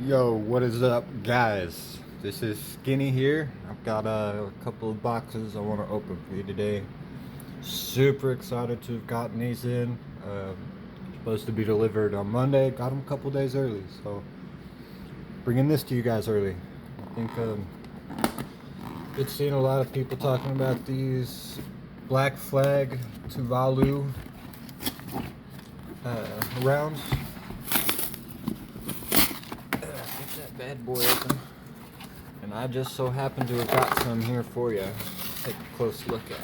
Yo, what is up, guys? This is Skinny here. I've got a couple of boxes I want to open for you today. Super excited to have gotten these in. Supposed to be delivered on Monday. Got them a couple days early, so bringing this to you guys early. I think it's seen a lot of people talking about these black flag tuvalu rounds. Get that bad boy open. And I just so happen to have got some here for you. Take a close look at.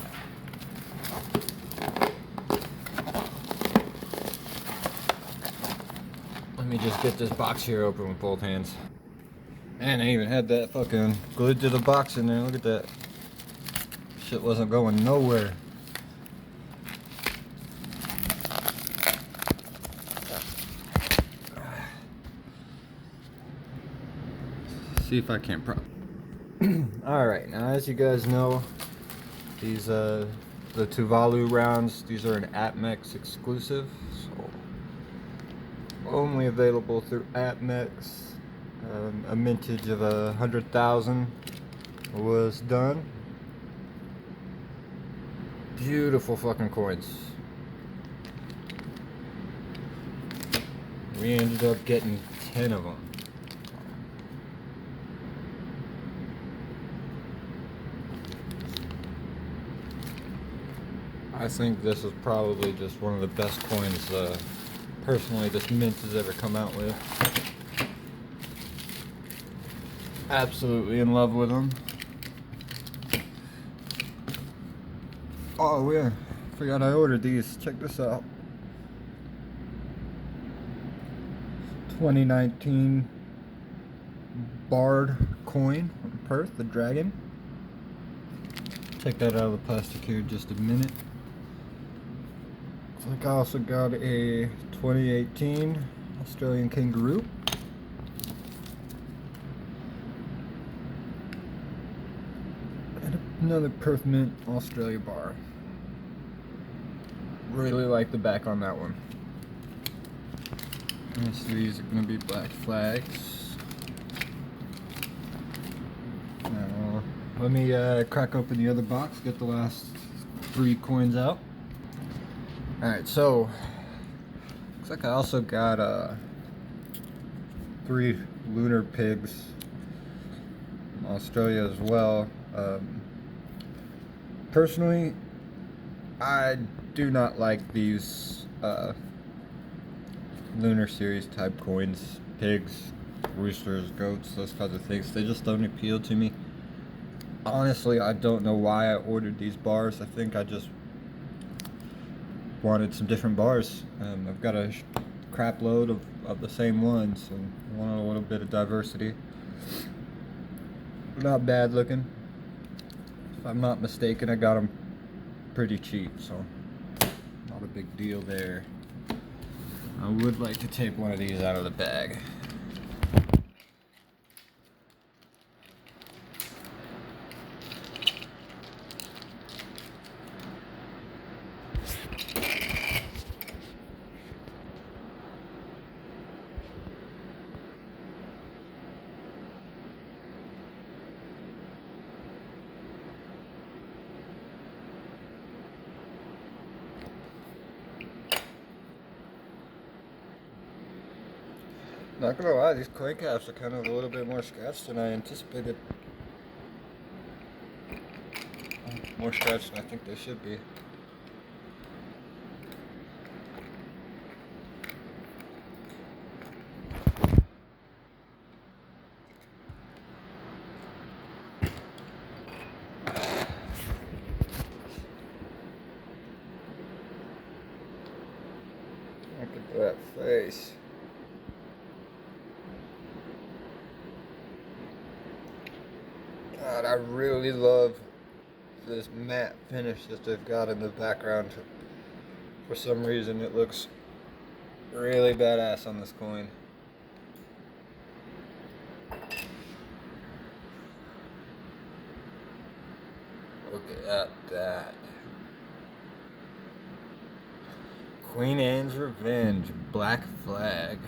Let me just get this box here open with both hands. And I even had that fucking glued to the box in there. Look at that. Shit wasn't going nowhere. See if I can't Alright, now as you guys know, these the Tuvalu rounds, these are an Apmex exclusive, so only available through Apmex. A mintage of 100,000 was done. Beautiful fucking coins. We ended up getting 10 of them. I think this is probably just one of the best coins personally this mint has ever come out with. Absolutely in love with them. Oh yeah, forgot I ordered these. Check this out. 2019 barred coin from Perth, the dragon. Take that out of the plastic here in just a minute. I think I also got a 2018 Australian kangaroo. And another Perth Mint Australia bar. Really like the back on that one. And so these are going to be black flags. Now, let me crack open the other box, get the last 3 coins out. Alright, so looks like I also got 3 lunar pigs from Australia as well. Personally, I do not like these lunar series type coins. Pigs, roosters, goats, those kinds of things. They just don't appeal to me. Honestly, I don't know why I ordered these bars. I think I just wanted some different bars. I've got a crap load of the same ones and wanted a little bit of diversity. Not bad looking. If I'm not mistaken, I got them pretty cheap, so not a big deal there. I would like to take one of these out of the bag. Not gonna lie, these coin caps are kind of a little bit more scratched than I anticipated. More scratched than I think they should be. Look at that face. God, I really love this matte finish that they've got in the background. For some reason, it looks really badass on this coin. Look at that. Queen Anne's Revenge, black flag.